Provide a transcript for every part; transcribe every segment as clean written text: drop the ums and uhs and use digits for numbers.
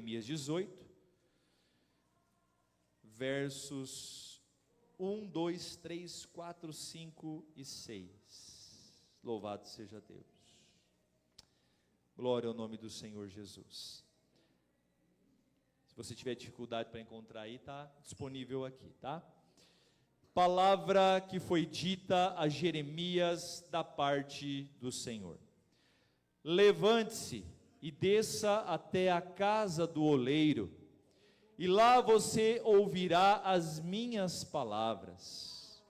Jeremias 18, versos 1, 2, 3, 4, 5 e 6. Louvado seja Deus. Glória ao nome do Senhor Jesus. Se você tiver dificuldade para encontrar aí, está disponível aqui, tá? Palavra que foi dita a Jeremias da parte do Senhor. Levante-se e desça até a casa do oleiro, e lá você ouvirá as minhas palavras.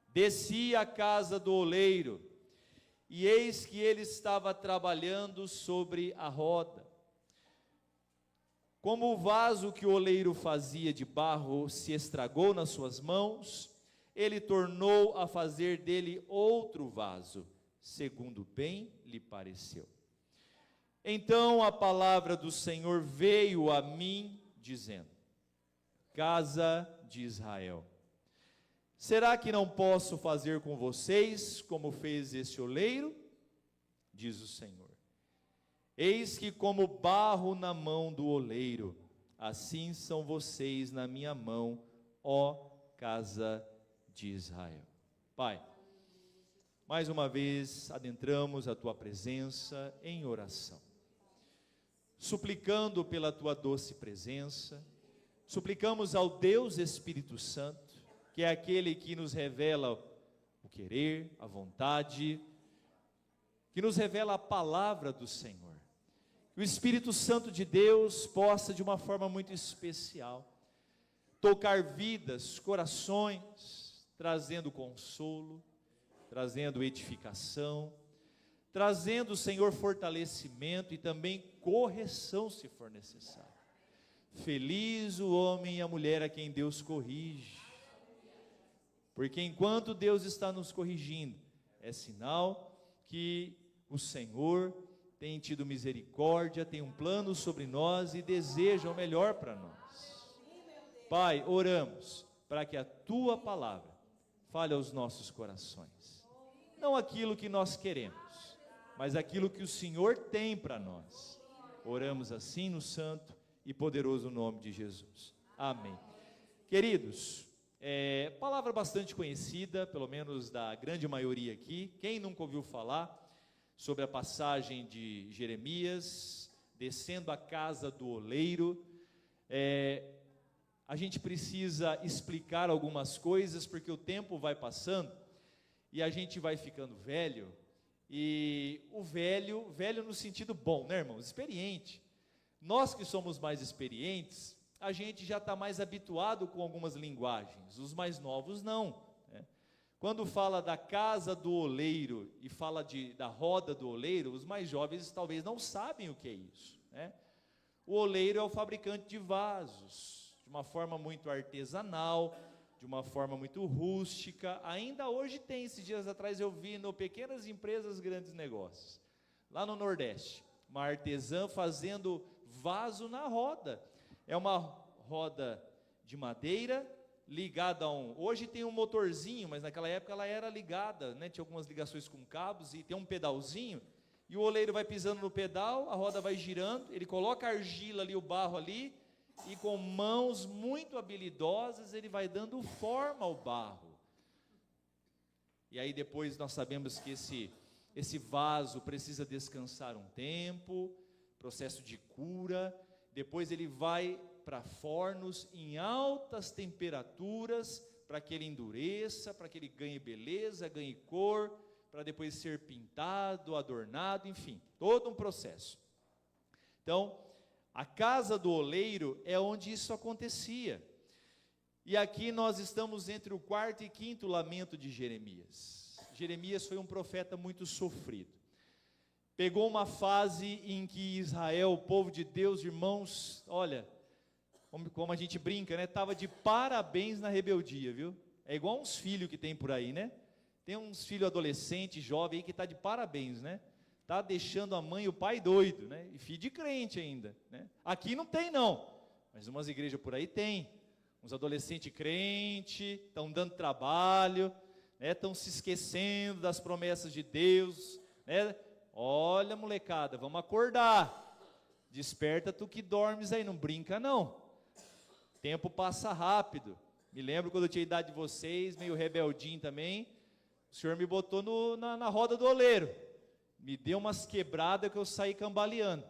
Desci à casa do oleiro, e eis que ele estava trabalhando sobre a roda. Como o vaso que o oleiro fazia de barro se estragou nas suas mãos, ele tornou a fazer dele outro vaso, segundo bem lhe pareceu. Então a palavra do Senhor veio a mim, dizendo: Casa de Israel, será que não posso fazer com vocês como fez esse oleiro? Diz o Senhor. Eis que como barro na mão do oleiro, assim são vocês na minha mão, ó casa de Israel. Pai, mais uma vez adentramos a tua presença em oração, suplicando pela tua doce presença. Suplicamos ao Deus Espírito Santo, que é aquele que nos revela o querer, a vontade, que nos revela a palavra do Senhor. Que o Espírito Santo de Deus possa, de uma forma muito especial, tocar vidas, corações, trazendo consolo, trazendo edificação, trazendo, Senhor, fortalecimento e também correção, se for necessário. Feliz o homem e a mulher a quem Deus corrige, porque enquanto Deus está nos corrigindo, é sinal que o Senhor tem tido misericórdia, tem um plano sobre nós e deseja o melhor para nós. Pai, oramos para que a tua palavra fale aos nossos corações, não aquilo que nós queremos, mas aquilo que o Senhor tem para nós. Oramos assim no santo e poderoso nome de Jesus. Amém. Queridos, palavra bastante conhecida, pelo menos da grande maioria aqui. Quem nunca ouviu falar sobre a passagem de Jeremias, descendo a casa do oleiro? A gente precisa explicar algumas coisas, porque o tempo vai passando, e a gente vai ficando velho, e o velho no sentido bom, né, irmãos? Experiente. Nós que somos mais experientes, a gente já está mais habituado com algumas linguagens, os mais novos não, né? Quando fala da casa do oleiro e fala da roda do oleiro, os mais jovens talvez não sabem o que é isso, né? O oleiro é o fabricante de vasos, de uma forma muito artesanal, de uma forma muito rústica. Ainda hoje tem, esses dias atrás eu vi no Pequenas Empresas, Grandes Negócios, lá no Nordeste, uma artesã fazendo vaso na roda. É uma roda de madeira ligada a hoje tem um motorzinho, mas naquela época ela era ligada, né? Tinha algumas ligações com cabos e tem um pedalzinho, e o oleiro vai pisando no pedal, a roda vai girando, ele coloca a argila ali, o barro ali, e com mãos muito habilidosas ele vai dando forma ao barro. E aí depois nós sabemos que esse vaso precisa descansar um tempo, processo de cura. Depois ele vai para fornos em altas temperaturas, para que ele endureça, para que ele ganhe beleza, ganhe cor, para depois ser pintado, adornado, enfim, todo um processo. Então, a casa do oleiro é onde isso acontecia. E aqui nós estamos entre o quarto e quinto lamento de Jeremias. Jeremias foi um profeta muito sofrido. Pegou uma fase em que Israel, o povo de Deus, irmãos, olha, como a gente brinca, né? Estava de parabéns na rebeldia, viu? É igual uns filhos que tem por aí, né? Tem uns filhos adolescentes, jovens aí que está de parabéns, né? Está deixando a mãe e o pai doido, né? E filho de crente ainda, né? Aqui não tem não, mas umas igrejas por aí tem. Uns adolescentes crentes, estão dando trabalho, né? Estão se esquecendo das promessas de Deus, né? Olha, molecada, vamos acordar. Desperta tu que dormes aí, não brinca não. Tempo passa rápido. Me lembro quando eu tinha a idade de vocês, meio rebeldinho também. O Senhor me botou na roda do oleiro. Me deu umas quebradas que eu saí cambaleando.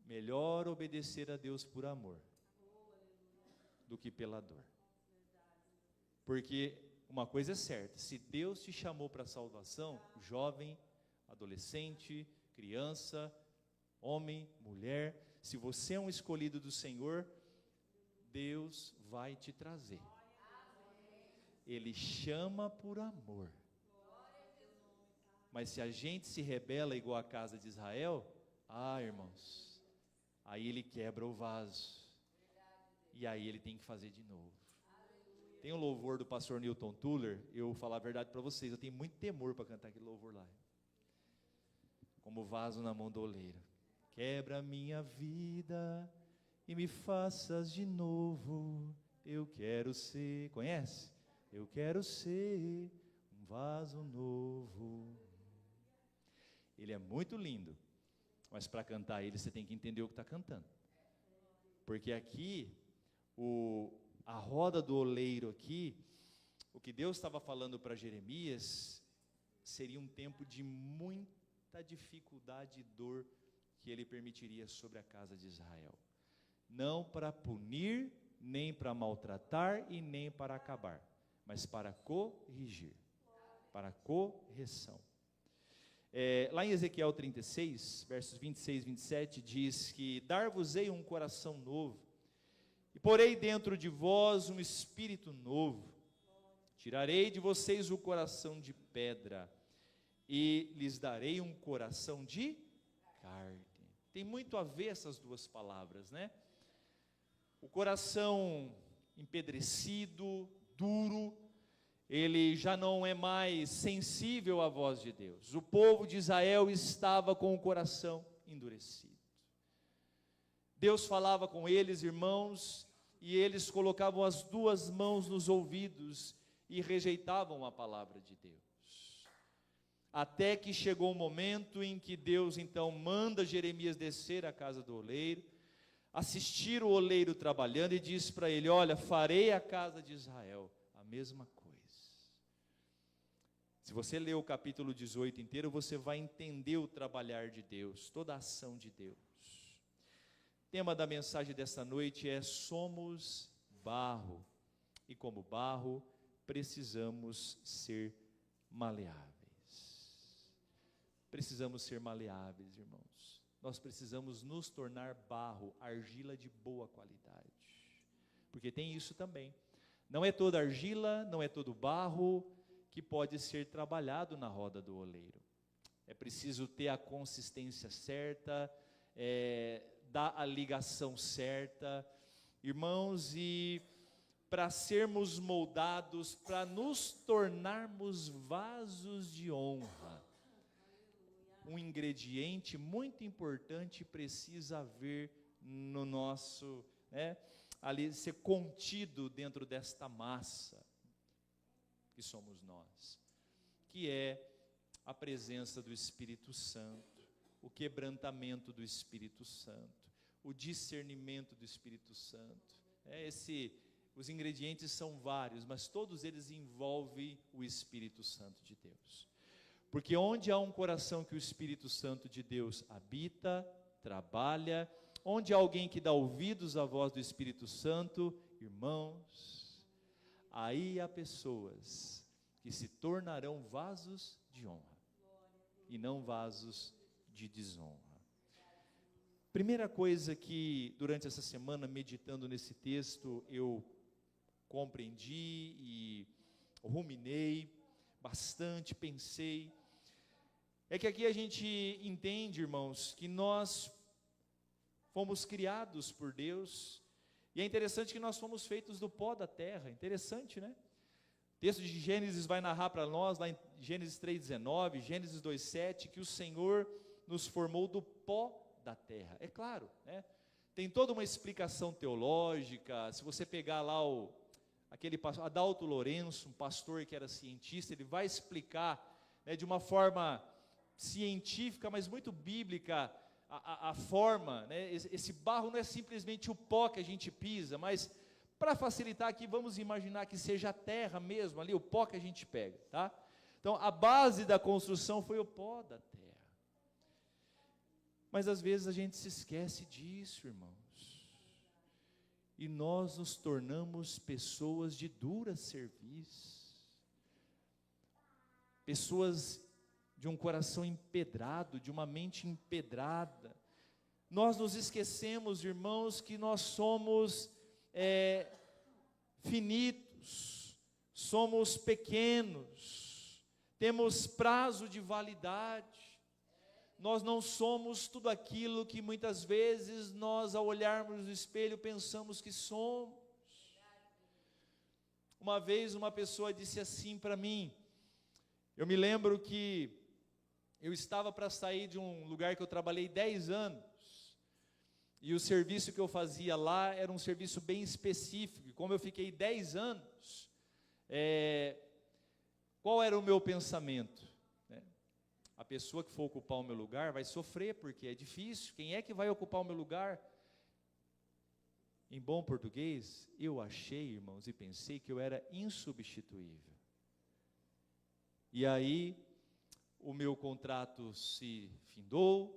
Melhor obedecer a Deus por amor do que pela dor. Porque uma coisa é certa, se Deus te chamou para a salvação, jovem, adolescente, criança, homem, mulher, se você é um escolhido do Senhor, Deus vai te trazer. Ele chama por amor. Mas se a gente se rebela igual a casa de Israel, irmãos, aí ele quebra o vaso. E aí ele tem que fazer de novo. Tem um louvor do pastor Newton Tuller, eu vou falar a verdade para vocês, eu tenho muito temor para cantar aquele louvor lá. Como vaso na mão do oleiro. Quebra a minha vida e me faças de novo. Eu quero ser, conhece? Eu quero ser um vaso novo. Ele é muito lindo, mas para cantar ele você tem que entender o que está cantando. Porque aqui, a roda do oleiro aqui, o que Deus estava falando para Jeremias, seria um tempo de muita dificuldade e dor que ele permitiria sobre a casa de Israel. Não para punir, nem para maltratar e nem para acabar, mas para corrigir, para correção. Lá em Ezequiel 36, versos 26 e 27, diz que dar-vos-ei um coração novo, e porei dentro de vós um espírito novo, tirarei de vocês o coração de pedra, e lhes darei um coração de carne. Tem muito a ver essas duas palavras, né? O coração empedrecido, duro, ele já não é mais sensível à voz de Deus. O povo de Israel estava com o coração endurecido. Deus falava com eles, irmãos, e eles colocavam as duas mãos nos ouvidos e rejeitavam a palavra de Deus. Até que chegou o momento em que Deus então manda Jeremias descer à casa do oleiro, assistir o oleiro trabalhando e diz para ele: olha, farei à casa de Israel a mesma coisa. Se você ler o capítulo 18 inteiro, você vai entender o trabalhar de Deus, toda a ação de Deus. O tema da mensagem desta noite é: somos barro, e como barro, precisamos ser maleáveis. Precisamos ser maleáveis, irmãos. Nós precisamos nos tornar barro, argila de boa qualidade. Porque tem isso também. Não é toda argila, não é todo barro que pode ser trabalhado na roda do oleiro. É preciso ter a consistência certa, dar a ligação certa, irmãos, e para sermos moldados, para nos tornarmos vasos de honra, um ingrediente muito importante precisa haver no nosso, ali ser contido dentro desta massa que somos nós, que é a presença do Espírito Santo, o quebrantamento do Espírito Santo, o discernimento do Espírito Santo. Os ingredientes são vários, mas todos eles envolvem o Espírito Santo de Deus. Porque onde há um coração que o Espírito Santo de Deus habita, trabalha, onde há alguém que dá ouvidos à voz do Espírito Santo, irmãos, aí há pessoas que se tornarão vasos de honra e não vasos de desonra. Primeira coisa que durante essa semana, meditando nesse texto, eu compreendi e ruminei bastante, pensei, é que aqui a gente entende, irmãos, que nós fomos criados por Deus, e é interessante que nós fomos feitos do pó da terra. Interessante, né? O texto de Gênesis vai narrar para nós, lá em Gênesis 3,19, Gênesis 2,7, que o Senhor nos formou do pó da terra. É claro, né? Tem toda uma explicação teológica. Se você pegar lá aquele pastor, Adalto Lourenço, um pastor que era cientista, ele vai explicar, de uma forma científica, mas muito bíblica, a forma, né? Esse barro não é simplesmente o pó que a gente pisa, mas para facilitar aqui, vamos imaginar que seja a terra mesmo, ali o pó que a gente pega, tá? Então, a base da construção foi o pó da terra. Mas às vezes a gente se esquece disso, irmãos. E nós nos tornamos pessoas de dura cerviz. Pessoas de um coração empedrado, de uma mente empedrada. Nós nos esquecemos, irmãos, que nós somos finitos, somos pequenos, temos prazo de validade. Nós não somos tudo aquilo que muitas vezes nós, ao olharmos no espelho, pensamos que somos. Uma vez uma pessoa disse assim para mim, eu me lembro que eu estava para sair de um lugar que eu trabalhei 10 anos, e o serviço que eu fazia lá era um serviço bem específico, e como eu fiquei 10 anos, qual era o meu pensamento? A pessoa que for ocupar o meu lugar vai sofrer, porque é difícil, quem é que vai ocupar o meu lugar? Em bom português, eu achei, irmãos, e pensei que eu era insubstituível. E aí, o meu contrato se findou,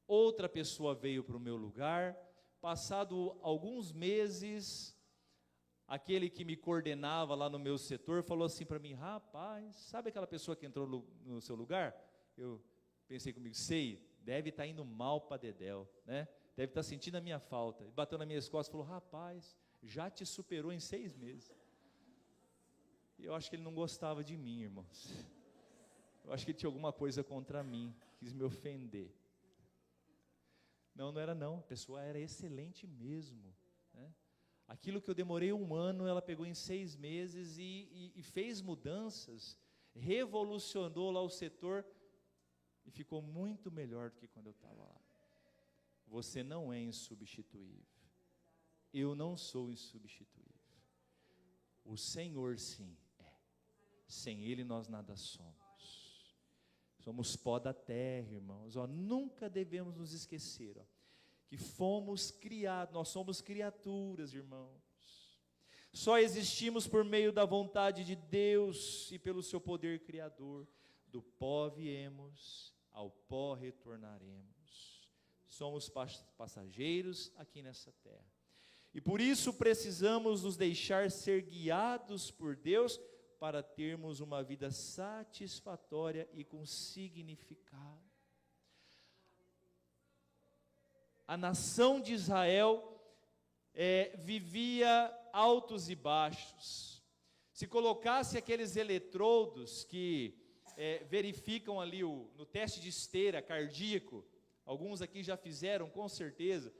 outra pessoa veio para o meu lugar, passado alguns meses, aquele que me coordenava lá no meu setor, falou assim para mim, rapaz, sabe aquela pessoa que entrou no seu lugar? Eu pensei comigo, sei, deve estar indo mal para dedéu, né? Deve estar sentindo a minha falta. Ele bateu nas minhas costas e falou, rapaz, já te superou em 6 meses. E eu acho que ele não gostava de mim, irmãos. Eu acho que ele tinha alguma coisa contra mim, quis me ofender. Não, não era não, a pessoa era excelente mesmo, né? Aquilo que eu demorei 1 ano, ela pegou em 6 meses e fez mudanças, revolucionou lá o setor e ficou muito melhor do que quando eu estava lá. Você não é insubstituível. Eu não sou insubstituível. O Senhor sim é. Sem Ele nós nada somos. Somos pó da terra, irmãos. Nunca devemos nos esquecer, que fomos criados, nós somos criaturas, irmãos. Só existimos por meio da vontade de Deus e pelo seu poder criador. Do pó viemos, ao pó retornaremos. Somos passageiros aqui nessa terra. E por isso precisamos nos deixar ser guiados por Deus para termos uma vida satisfatória e com significado. A nação de Israel vivia altos e baixos. Se colocasse aqueles eletrodos que verificam ali no teste de esteira cardíaco, alguns aqui já fizeram com certeza,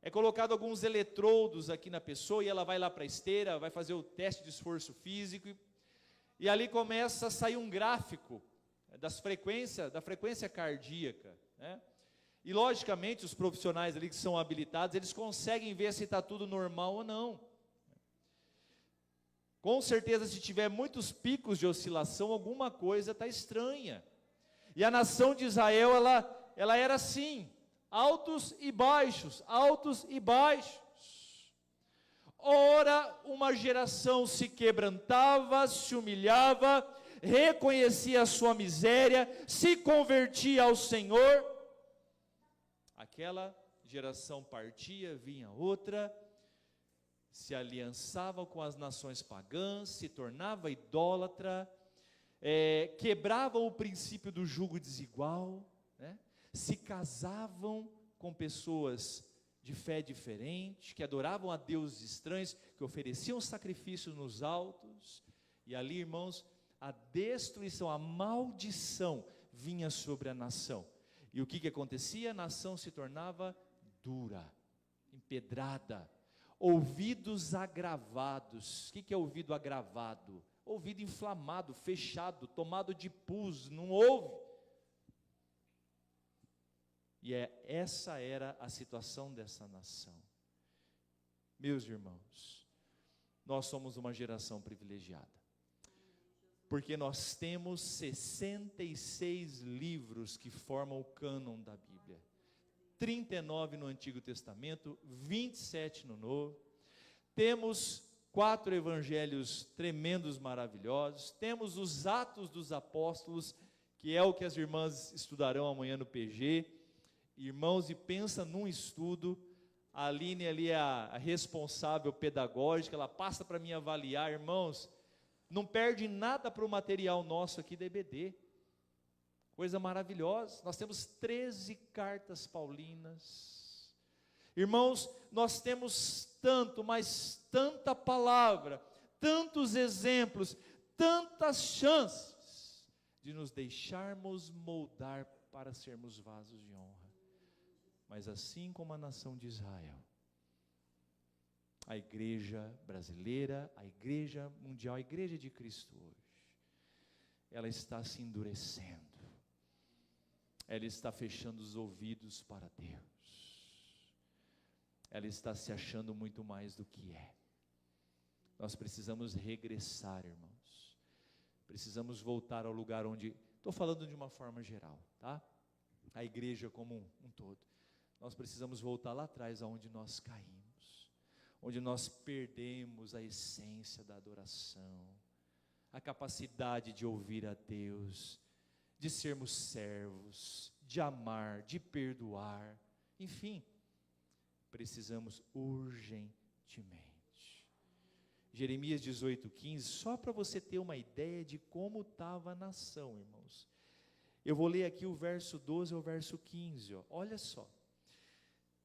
é colocado alguns eletrodos aqui na pessoa e ela vai lá para a esteira, vai fazer o teste de esforço físico e ali começa a sair um gráfico da frequência cardíaca, né? E logicamente os profissionais ali que são habilitados, eles conseguem ver se está tudo normal ou não. Com certeza, se tiver muitos picos de oscilação, alguma coisa está estranha. E a nação de Israel, ela era assim, altos e baixos, altos e baixos. Ora, uma geração se quebrantava, se humilhava, reconhecia a sua miséria, se convertia ao Senhor. Aquela geração partia, vinha outra, se aliançava com as nações pagãs, se tornava idólatra, quebrava o princípio do jugo desigual, né? Se casavam com pessoas de fé diferente, que adoravam a deuses estranhos, que ofereciam sacrifícios nos altos, e ali, irmãos, a destruição, a maldição vinha sobre a nação. E o que acontecia? A nação se tornava dura, empedrada, ouvidos agravados. O que é ouvido agravado? Ouvido inflamado, fechado, tomado de pus, não ouve. E essa era a situação dessa nação. Meus irmãos, nós somos uma geração privilegiada, porque nós temos 66 livros que formam o cânon da Bíblia. 39 no Antigo Testamento, 27 no Novo. Temos 4 evangelhos tremendos, maravilhosos. Temos os Atos dos Apóstolos, que é o que as irmãs estudarão amanhã no PG. Irmãos, e pensa num estudo. A Aline ali é a responsável pedagógica, ela passa para mim avaliar. Irmãos, não perde nada para o material nosso aqui da EBD. Coisa maravilhosa. Nós temos 13 cartas paulinas. Irmãos, nós temos tanto, mas tanta palavra, tantos exemplos, tantas chances de nos deixarmos moldar para sermos vasos de honra. Mas assim como a nação de Israel, a igreja brasileira, a igreja mundial, a igreja de Cristo hoje, ela está se endurecendo. Ela está fechando os ouvidos para Deus. Ela está se achando muito mais do que é. Nós precisamos regressar, irmãos. Precisamos voltar ao lugar onde, estou falando de uma forma geral, tá? A igreja como um todo. Nós precisamos voltar lá atrás aonde nós caímos, onde nós perdemos a essência da adoração, a capacidade de ouvir a Deus, de sermos servos, de amar, de perdoar, enfim, precisamos urgentemente. Jeremias 18:15, só para você ter uma ideia de como estava a nação, irmãos. Eu vou ler aqui o verso 12 ao verso 15, olha só.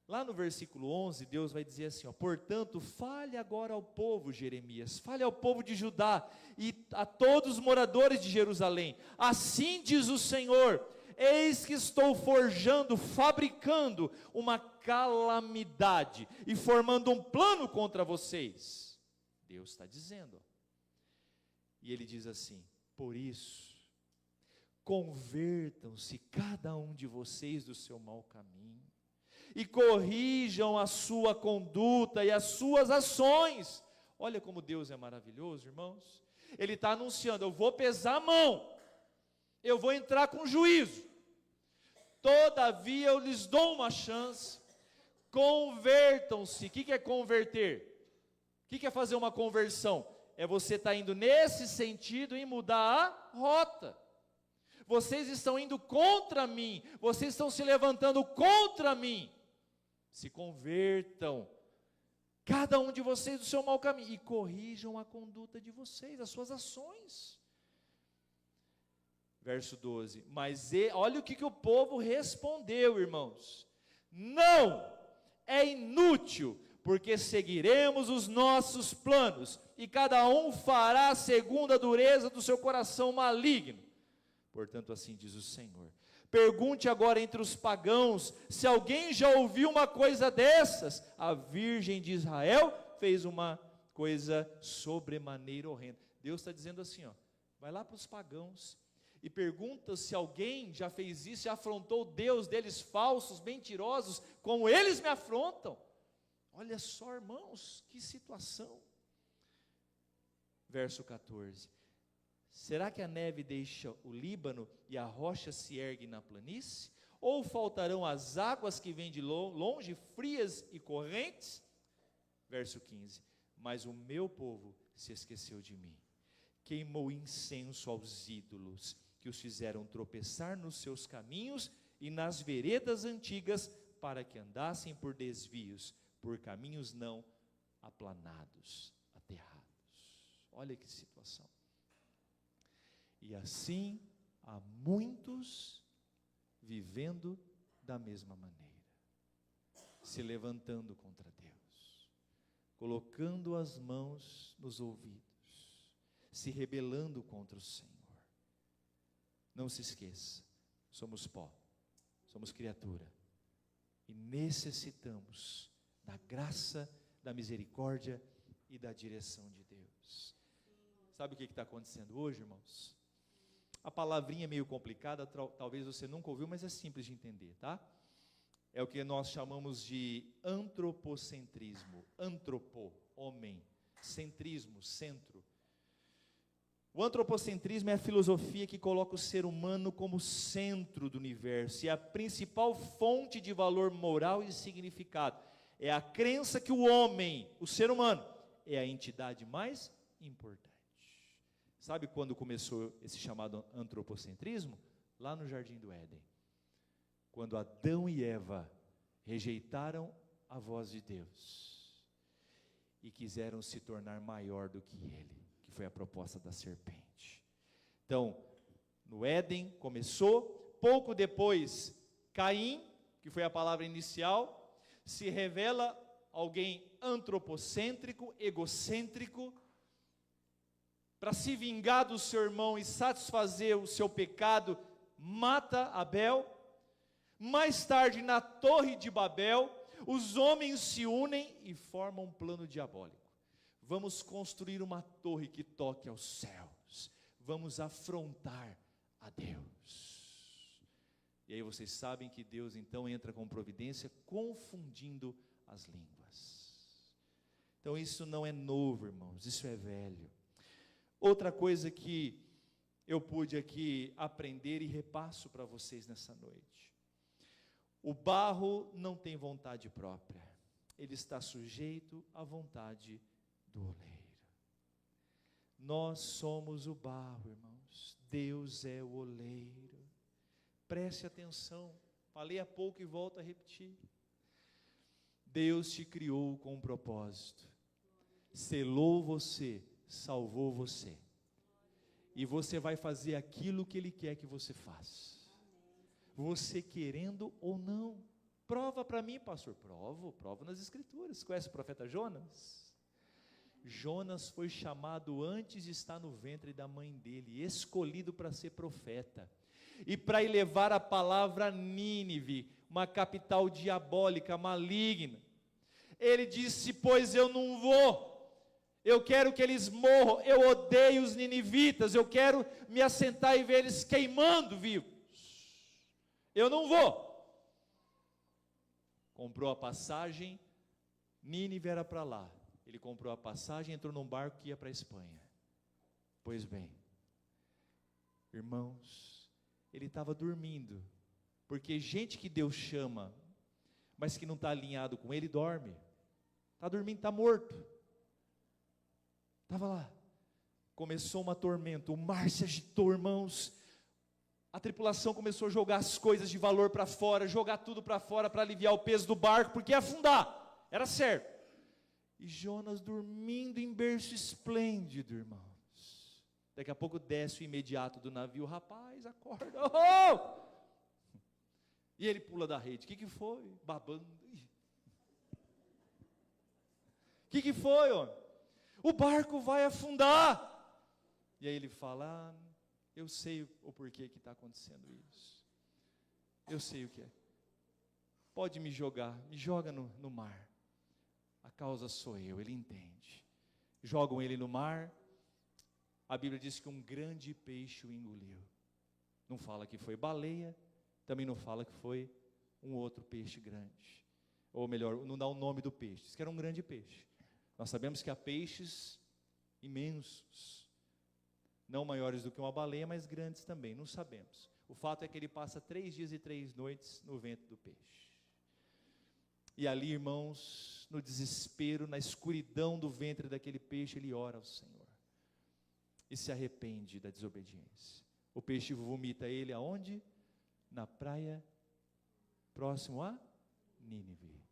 Lá no versículo 11, Deus vai dizer assim, portanto, fale agora ao povo, Jeremias, fale ao povo de Judá e a todos os moradores de Jerusalém, assim diz o Senhor, eis que estou forjando, fabricando uma calamidade e formando um plano contra vocês. Deus está dizendo, e Ele diz assim, por isso, convertam-se cada um de vocês do seu mau caminho, e corrijam a sua conduta e as suas ações. Olha como Deus é maravilhoso, irmãos. Ele está anunciando, eu vou pesar a mão, eu vou entrar com juízo, todavia eu lhes dou uma chance, convertam-se. O que é converter? O que é fazer uma conversão? É você estar indo nesse sentido e mudar a rota. Vocês estão indo contra mim, vocês estão se levantando contra mim. Se convertam, cada um de vocês do seu mau caminho, e corrijam a conduta de vocês, as suas ações. Verso 12, olha o que o povo respondeu, irmãos. Não, é inútil, porque seguiremos os nossos planos, e cada um fará segundo a dureza do seu coração maligno. Portanto, assim diz o Senhor. Pergunte agora entre os pagãos, se alguém já ouviu uma coisa dessas. A Virgem de Israel fez uma coisa sobremaneira horrenda. Deus está dizendo assim, vai lá para os pagãos e pergunta se alguém já fez isso e afrontou o Deus deles, falsos, mentirosos, como eles me afrontam. Olha só, irmãos, que situação. Verso 14. Será que a neve deixa o Líbano e a rocha se ergue na planície? Ou faltarão as águas que vêm de longe, frias e correntes? Verso 15. Mas o meu povo se esqueceu de mim, queimou incenso aos ídolos, que os fizeram tropeçar nos seus caminhos e nas veredas antigas, para que andassem por desvios, por caminhos não aplanados, aterrados. Olha que situação. E assim há muitos vivendo da mesma maneira, se levantando contra Deus, colocando as mãos nos ouvidos, se rebelando contra o Senhor. Não se esqueça, somos pó, somos criatura, e necessitamos da graça, da misericórdia e da direção de Deus. Sabe o que está acontecendo hoje, irmãos? A palavrinha é meio complicada, talvez você nunca ouviu, mas é simples de entender, tá? É o que nós chamamos de antropocentrismo. Antropo, homem, centrismo, centro. O antropocentrismo é a filosofia que coloca o ser humano como centro do universo e a principal fonte de valor moral e significado. É a crença que o homem, o ser humano, é a entidade mais importante. Sabe quando começou esse chamado antropocentrismo? Lá no Jardim do Éden. Quando Adão e Eva rejeitaram a voz de Deus e quiseram se tornar maior do que ele, que foi a proposta da serpente. Então, no Éden começou, pouco depois, Caim, que foi a palavra inicial, se revela alguém antropocêntrico, egocêntrico, para se vingar do seu irmão e satisfazer o seu pecado, mata Abel. Mais tarde, na Torre de Babel, os homens se unem e formam um plano diabólico. Vamos construir uma torre que toque aos céus. Vamos afrontar a Deus. E aí vocês sabem que Deus então entra com providência, confundindo as línguas. Então isso não é novo, irmãos, isso é velho. Outra coisa que eu pude aqui aprender e repasso para vocês nessa noite. O barro não tem vontade própria, ele está sujeito à vontade do oleiro. Nós somos o barro, irmãos, Deus é o oleiro. Preste atenção, falei há pouco e volto a repetir. Deus te criou com um propósito, selou você, salvou você, e você vai fazer aquilo que Ele quer que você faça. Você querendo ou não. Prova para mim, pastor. Provo nas escrituras. Conhece o profeta Jonas? Jonas foi chamado antes de estar no ventre da mãe dele, escolhido para ser profeta, e para ir levar a palavra a Nínive, uma capital diabólica, maligna. Ele disse: pois eu não vou, eu quero que eles morram, eu odeio os ninivitas, eu quero me assentar e ver eles queimando vivos. Eu não vou. Comprou a passagem, Nínive era para lá. Ele comprou a passagem, entrou num barco que ia para a Espanha. Pois bem, irmãos, ele estava dormindo, porque gente que Deus chama, mas que não está alinhado com Ele, dorme. Está dormindo, está morto. Estava lá. Começou uma tormenta, o mar se agitou, irmãos. A tripulação começou a jogar as coisas de valor para fora, jogar tudo para fora para aliviar o peso do barco, porque ia afundar, era certo. E Jonas dormindo em berço esplêndido, irmãos. Daqui a pouco desce o imediato do navio, rapaz, acorda, oh! E ele pula da rede. O que foi? Babando. O que foi, homem? O barco vai afundar. E aí ele fala: eu sei o porquê que está acontecendo isso. Eu sei o que é. Pode me jogar, me joga no mar. A causa sou eu, ele entende. Jogam ele no mar. A Bíblia diz que um grande peixe o engoliu. Não fala que foi baleia, também não fala que foi um outro peixe grande. Ou melhor, não dá o nome do peixe, diz que era um grande peixe. Nós sabemos que há peixes imensos, não maiores do que uma baleia, mas grandes também, não sabemos. O fato é que ele passa 3 dias e 3 noites no ventre do peixe. E ali, irmãos, no desespero, na escuridão do ventre daquele peixe, ele ora ao Senhor. E se arrepende da desobediência. O peixe vomita ele aonde? Na praia, próximo a Nínive.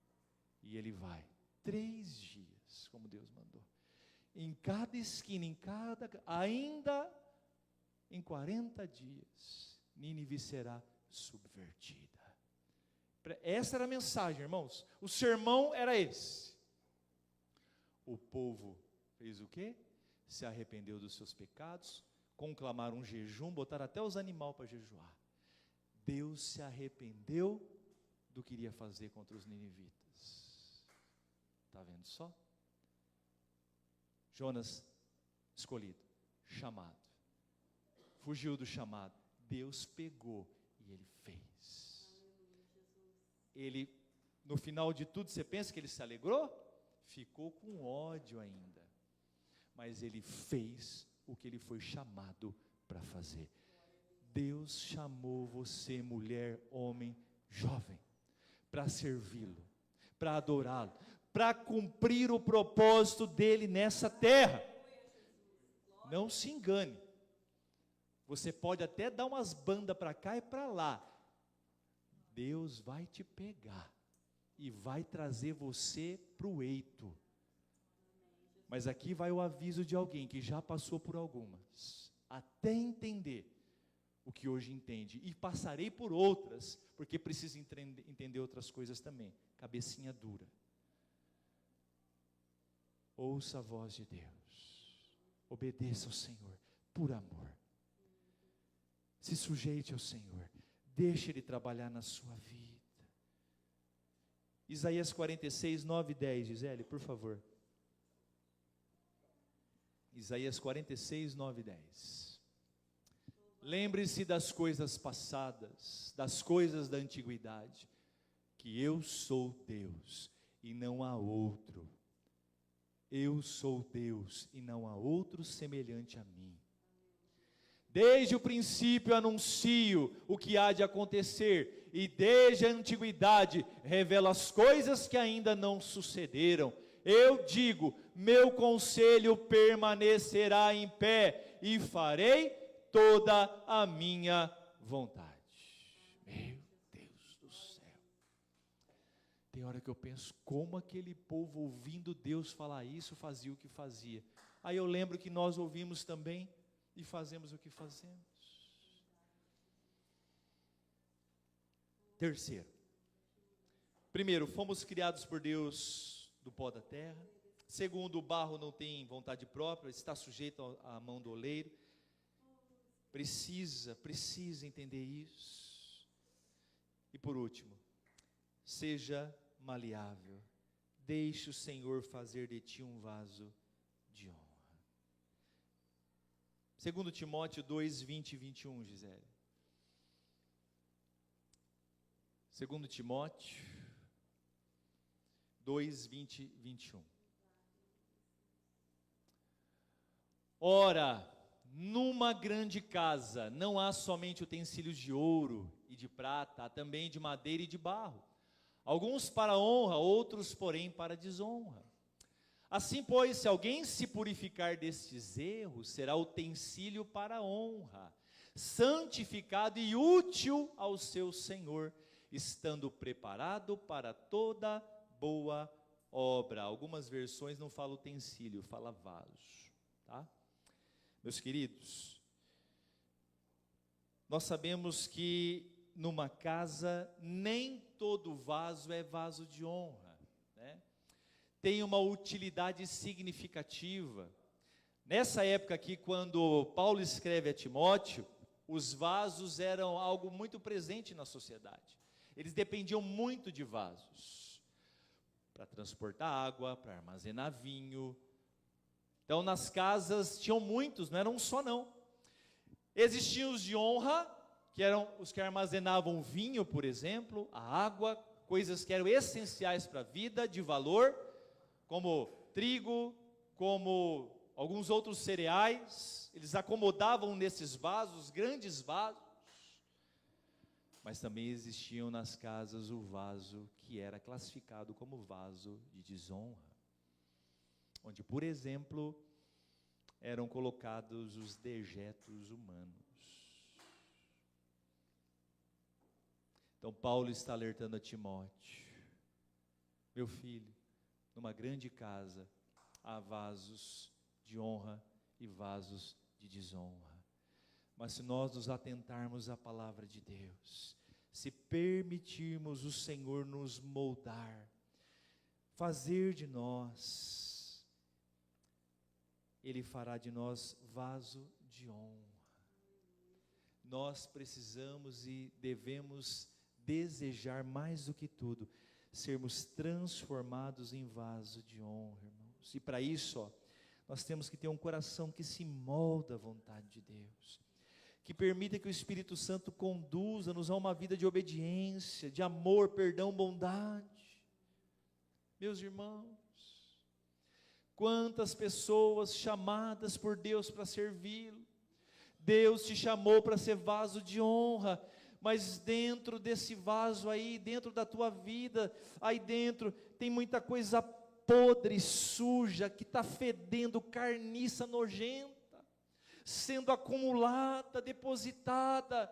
E ele vai, 3 dias, como Deus mandou. Em cada esquina, ainda em 40 dias, Nínive será subvertida. Essa era a mensagem, irmãos. O sermão era esse. O povo fez o quê? Se arrependeu dos seus pecados, conclamaram um jejum, botaram até os animais para jejuar. Deus se arrependeu do que iria fazer contra os ninivitas. Está vendo só? Jonas, escolhido, chamado, fugiu do chamado, Deus pegou e ele fez. Ele, no final de tudo, você pensa que ele se alegrou? Ficou com ódio ainda, mas ele fez o que ele foi chamado para fazer. Deus chamou você, mulher, homem, jovem, para servi-lo, para adorá-lo, para cumprir o propósito dele nessa terra. Não se engane, você pode até dar umas bandas para cá e para lá, Deus vai te pegar e vai trazer você para o eito. Mas aqui vai o aviso de alguém que já passou por algumas, até entender o que hoje entende, e passarei por outras, porque preciso entender outras coisas também. Cabecinha dura. Ouça a voz de Deus, obedeça ao Senhor, por amor. Se sujeite ao Senhor, deixe Ele trabalhar na sua vida. Isaías 46, 9 e 10, Gisele, por favor. Isaías 46, 9 e 10. Lembre-se das coisas passadas, das coisas da antiguidade, que eu sou Deus e não há outro. Eu sou Deus e não há outro semelhante a mim. Desde o princípio anuncio o que há de acontecer, e desde a antiguidade revelo as coisas que ainda não sucederam. Eu digo, meu conselho permanecerá em pé, e farei toda a minha vontade. Meu Deus do céu. Tem hora que eu penso, como aquele povo ouvindo Deus falar isso, fazia o que fazia. Aí eu lembro que nós ouvimos também, e fazemos o que fazemos. Terceiro. Primeiro, fomos criados por Deus do pó da terra. Segundo, o barro não tem vontade própria, está sujeito à mão do oleiro. Precisa entender isso. E por último, seja maleável. Deixe o Senhor fazer de ti um vaso de honra. 2 Timóteo 2, 20 e 21, Gisele. 2 Timóteo 2, 20 e 21. Ora, numa grande casa não há somente utensílios de ouro e de prata, há também de madeira e de barro, alguns para honra, outros porém para desonra. Assim, pois, se alguém se purificar destes erros, será utensílio para honra, santificado e útil ao seu Senhor, estando preparado para toda boa obra. Algumas versões não falam utensílio, fala vaso, tá? Meus queridos, nós sabemos que numa casa nem todo vaso é vaso de honra, né? Tem uma utilidade significativa. Nessa época aqui, quando Paulo escreve a Timóteo, os vasos eram algo muito presente na sociedade. Eles dependiam muito de vasos, para transportar água, para armazenar vinho. Então nas casas tinham muitos, não eram um só não. Existiam os de honra, que eram os que armazenavam vinho, por exemplo, a água, coisas que eram essenciais para a vida, de valor, como trigo, como alguns outros cereais. Eles acomodavam nesses vasos, grandes vasos. Mas também existiam nas casas o vaso que era classificado como vaso de desonra, onde, por exemplo, eram colocados os dejetos humanos. Então Paulo está alertando a Timóteo: meu filho, numa grande casa há vasos de honra e vasos de desonra. Mas se nós nos atentarmos à palavra de Deus, se permitirmos o Senhor nos moldar, fazer de nós, Ele fará de nós vaso de honra. Nós precisamos e devemos desejar mais do que tudo, sermos transformados em vaso de honra, irmãos. E para isso, nós temos que ter um coração que se molda à vontade de Deus, que permita que o Espírito Santo conduza-nos a uma vida de obediência, de amor, perdão, bondade. Meus irmãos, Quantas pessoas chamadas por Deus para servi-lo. Deus te chamou para ser vaso de honra, mas dentro desse vaso aí, dentro da tua vida, aí dentro tem muita coisa podre, suja, que está fedendo, carniça nojenta, sendo acumulada, depositada,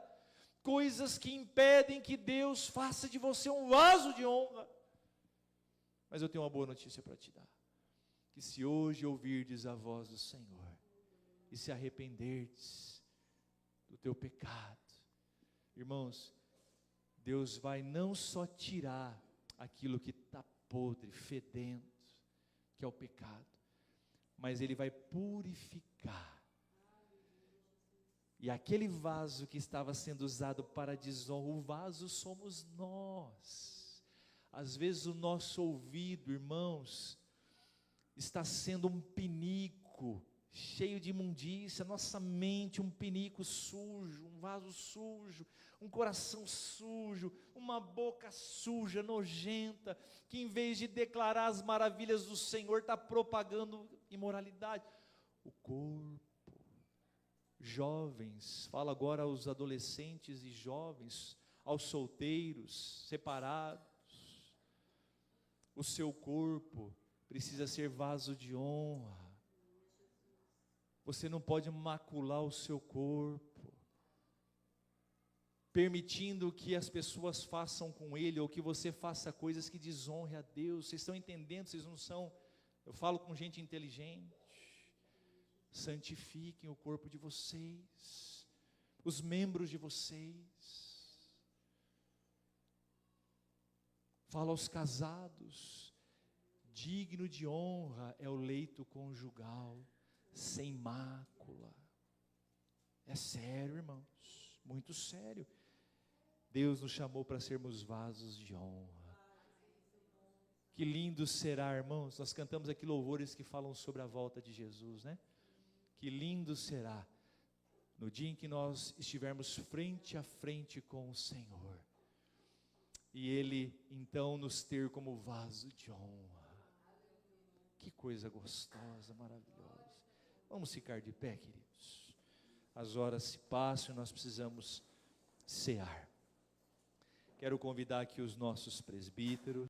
coisas que impedem que Deus faça de você um vaso de honra. Mas eu tenho uma boa notícia para te dar, que se hoje ouvirdes a voz do Senhor, e se arrependerdes do teu pecado, irmãos, Deus vai não só tirar aquilo que está podre, fedendo, que é o pecado, mas Ele vai purificar. E aquele vaso que estava sendo usado para desonra, o vaso somos nós. Às vezes o nosso ouvido, irmãos, está sendo um pinico, cheio de imundícia, nossa mente um pinico sujo, um vaso sujo, um coração sujo, uma boca suja, nojenta, que em vez de declarar as maravilhas do Senhor, está propagando imoralidade. O corpo, jovens, fala agora aos adolescentes e jovens, aos solteiros, separados, o seu corpo precisa ser vaso de honra. Você não pode macular o seu corpo, permitindo que as pessoas façam com ele, ou que você faça coisas que desonrem a Deus. Vocês estão entendendo? Vocês não são, eu falo com gente inteligente. Santifiquem o corpo de vocês, os membros de vocês. Falo aos casados, digno de honra é o leito conjugal, sem mácula. É sério, irmãos, muito sério. Deus nos chamou para sermos vasos de honra. Que lindo será, irmãos, nós cantamos aqui louvores que falam sobre a volta de Jesus, né? Que lindo será no dia em que nós estivermos frente a frente com o Senhor, e Ele então nos ter como vaso de honra. Que coisa gostosa, maravilhosa. Vamos ficar de pé, queridos. As horas se passam e nós precisamos cear. Quero convidar aqui os nossos presbíteros.